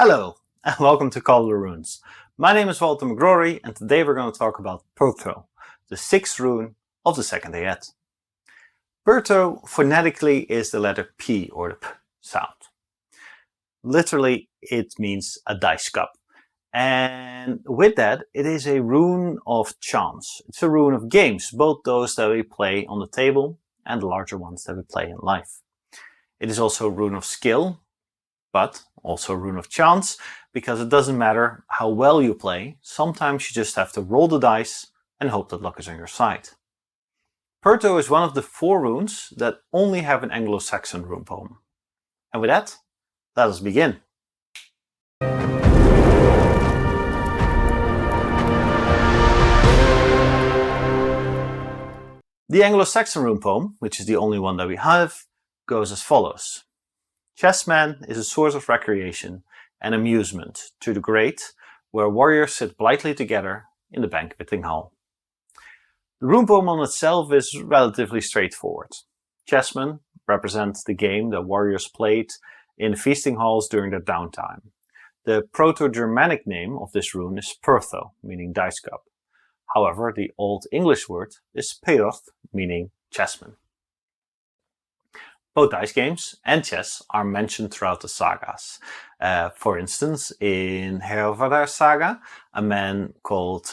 Hello, and welcome to Call of the Runes. My name is Walter McGrory, and today we're going to talk about Pertho, the sixth rune of the second Ayet. Pertho phonetically is the letter P, or the P sound. Literally, it means a dice cup. And with that, it is a rune of chance. It's a rune of games, both those that we play on the table and the larger ones that we play in life. It is also a rune of skill, but also a rune of chance, because it doesn't matter how well you play, sometimes you just have to roll the dice and hope that luck is on your side. Pertho is one of the 4 runes that only have an Anglo-Saxon rune poem. And with that, let us begin. The Anglo-Saxon rune poem, which is the only one that we have, goes as follows. Chessman is a source of recreation and amusement to the great, where warriors sit blithely together in the banqueting hall. The rune poem on itself is relatively straightforward. Chessmen represent the game that warriors played in feasting halls during their downtime. The Proto-Germanic name of this rune is Pertho, meaning dice cup. However, the Old English word is Perth, meaning chessman. Both dice games and chess are mentioned throughout the sagas. For instance, in Hervarar saga, a man called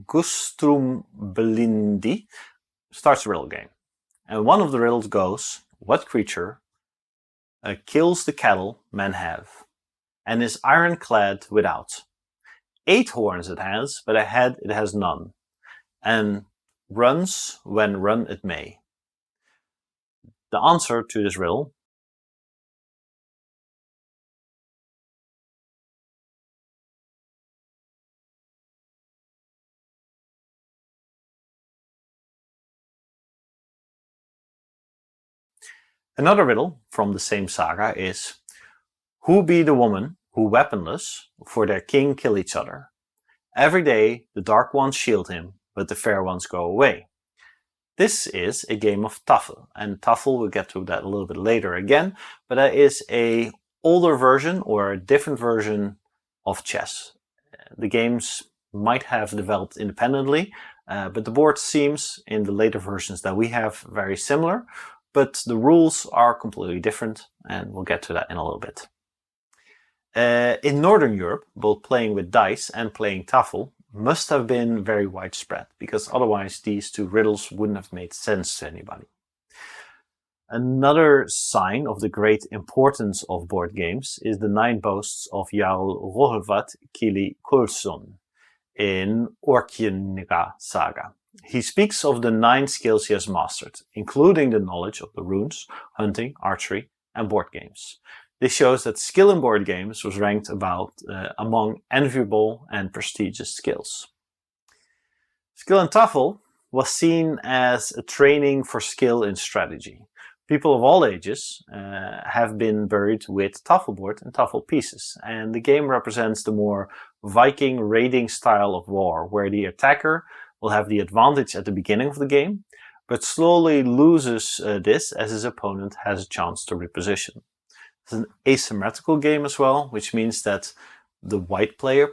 Gustrum Belindi starts a riddle game. And one of the riddles goes, what creature kills the cattle men have, and is ironclad without? 8 horns it has, but a head it has none, and runs when run it may. The answer to this riddle Another riddle from the same saga is, who be the woman who weaponless for their king kill each other? Every day the dark ones shield him, but the fair ones go away. This is a game of TAFL, and TAFL, we'll get to that a little bit later again, but that is an older version or a different version of chess. The games might have developed independently, but the board seems, in the later versions that we have, very similar, but the rules are completely different, and we'll get to that in a little bit. In Northern Europe, both playing with dice and playing TAFL must have been very widespread, because otherwise these 2 riddles wouldn't have made sense to anybody. Another sign of the great importance of board games is the 9 boasts of Jarl Rohelvat Kili Kulsson in Orkneyinga saga. He speaks of the 9 skills he has mastered, including the knowledge of the runes, hunting, archery, and board games. This shows that skill in board games was ranked among enviable and prestigious skills. Skill in TAFL was seen as a training for skill in strategy. People of all ages have been buried with TAFL board and TAFL pieces, and the game represents the more Viking raiding style of war, where the attacker will have the advantage at the beginning of the game, but slowly loses this as his opponent has a chance to reposition. It's an asymmetrical game as well, which means that the white player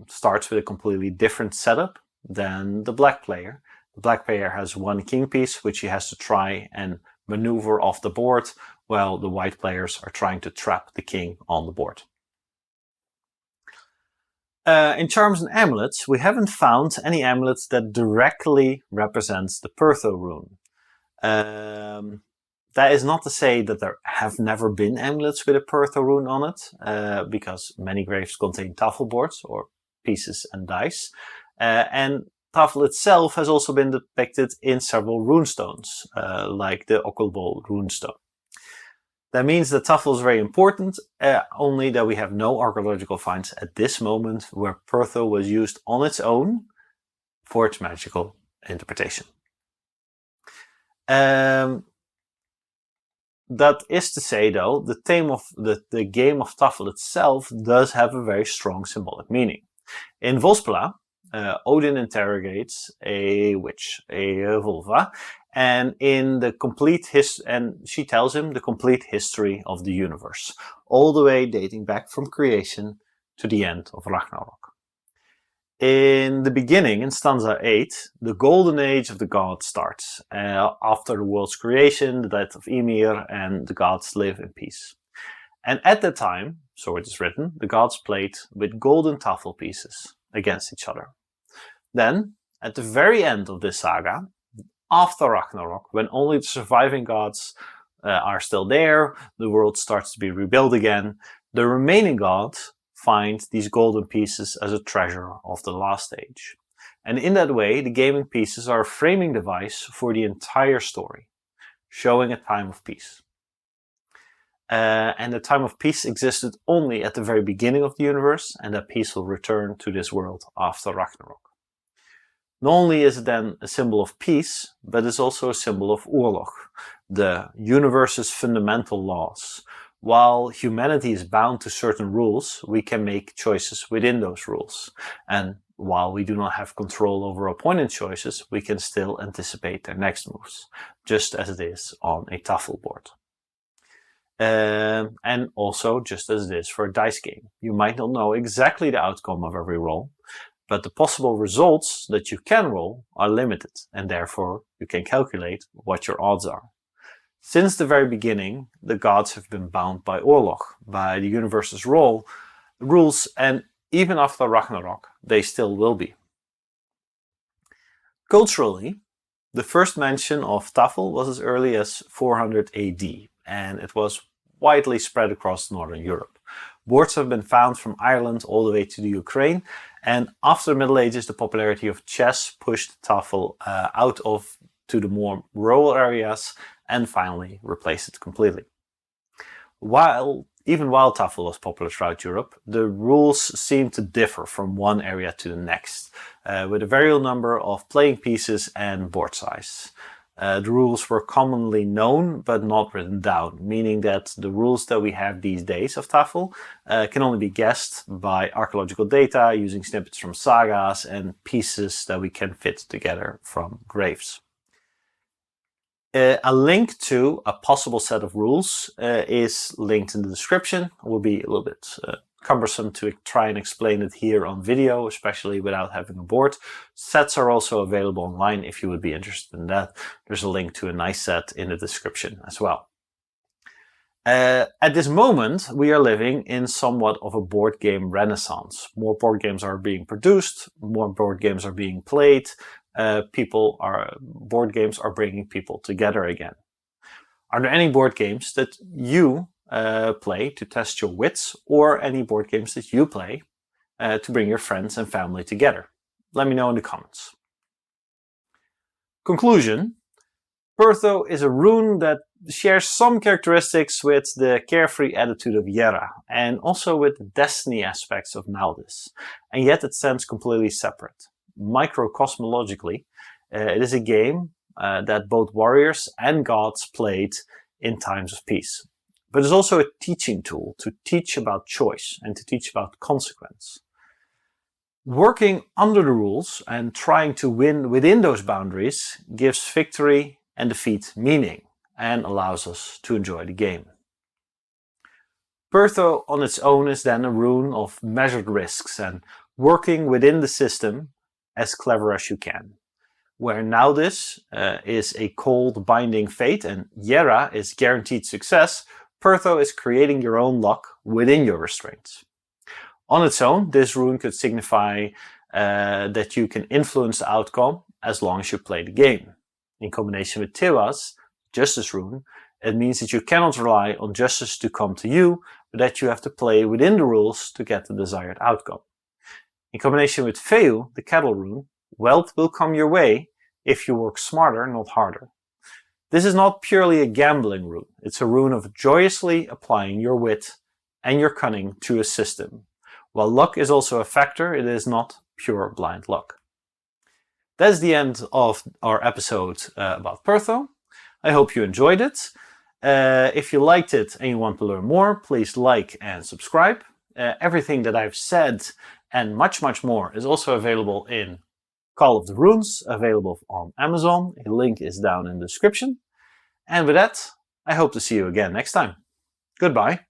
starts with a completely different setup than the black player. The black player has 1 king piece, which he has to try and maneuver off the board, while the white players are trying to trap the king on the board. In charms and amulets, we haven't found any amulets that directly represents the Pertho rune. That is not to say that there have never been amulets with a Pertho rune on it, because many graves contain TAFL boards or pieces and dice. And TAFL itself has also been depicted in several runestones, like the Okkelbol runestone. That means that TAFL is very important, only that we have no archaeological finds at this moment where Pertho was used on its own for its magical interpretation. That is to say, though, the theme of the game of TAFL itself does have a very strong symbolic meaning. In Vospela, Odin interrogates a witch, a vulva, and she tells him the complete history of the universe, all the way dating back from creation to the end of Ragnarok. In the beginning, in stanza 8, the golden age of the gods starts. After the world's creation, the death of Ymir, and the gods live in peace. And at that time, so it is written, the gods played with golden TAFL pieces against each other. Then, at the very end of this saga, after Ragnarok, when only the surviving gods are still there, the world starts to be rebuilt again, the remaining gods find these golden pieces as a treasure of the last age. And in that way, the gaming pieces are a framing device for the entire story, showing a time of peace. And the time of peace existed only at the very beginning of the universe, and that peace will return to this world after Ragnarok. Not only is it then a symbol of peace, but it's also a symbol of oorlog, the universe's fundamental laws. While humanity is bound to certain rules, we can make choices within those rules. And while we do not have control over opponent choices, we can still anticipate their next moves, just as it is on a TAFL board. And also just as it is for a dice game. You might not know exactly the outcome of every roll, but the possible results that you can roll are limited, and therefore you can calculate what your odds are. Since the very beginning, the gods have been bound by Orlog, by the universe's rules, and even after Ragnarok, they still will be. Culturally, the first mention of TAFL was as early as 400 AD, and it was widely spread across Northern Europe. Boards have been found from Ireland all the way to the Ukraine, and after the Middle Ages, the popularity of chess pushed TAFL out to the more rural areas and finally replaced it completely. Even while TAFL was popular throughout Europe, the rules seemed to differ from one area to the next, with a variable number of playing pieces and board size. The rules were commonly known but not written down, meaning that the rules that we have these days of TAFL can only be guessed by archaeological data, using snippets from sagas and pieces that we can fit together from graves. A link to a possible set of rules is linked in the description. It will be a little bit cumbersome to try and explain it here on video, especially without having a board. Sets are also available online if you would be interested in that. There's a link to a nice set in the description as well. At this moment, we are living in somewhat of a board game renaissance. More board games are being produced, more board games are being played. Board games are bringing people together again. Are there any board games that you play to test your wits, or any board games that you play to bring your friends and family together? Let me know in the comments. Conclusion: Pertho is a rune that shares some characteristics with the carefree attitude of Yerra, and also with the destiny aspects of Naldis, and yet it stands completely separate. Microcosmologically, it is a game that both warriors and gods played in times of peace. But it's also a teaching tool to teach about choice and to teach about consequence. Working under the rules and trying to win within those boundaries gives victory and defeat meaning and allows us to enjoy the game. Pertho on its own is then a rune of measured risks and working within the system as clever as you can. Where Naldis is a cold binding fate and Yerra is guaranteed success, Pertho is creating your own luck within your restraints. On its own, this rune could signify that you can influence the outcome as long as you play the game. In combination with Tewas, Justice rune, it means that you cannot rely on justice to come to you, but that you have to play within the rules to get the desired outcome. In combination with Feu, the Cattle rune, wealth will come your way if you work smarter, not harder. This is not purely a gambling rune. It's a rune of joyously applying your wit and your cunning to a system. While luck is also a factor, it is not pure blind luck. That's the end of our episode about Pertho. I hope you enjoyed it. If you liked it and you want to learn more, please like and subscribe. Everything that I've said and much more is also available in Call of the Runes, available on Amazon. A link is down in the description. And with that, I hope to see you again next time. Goodbye.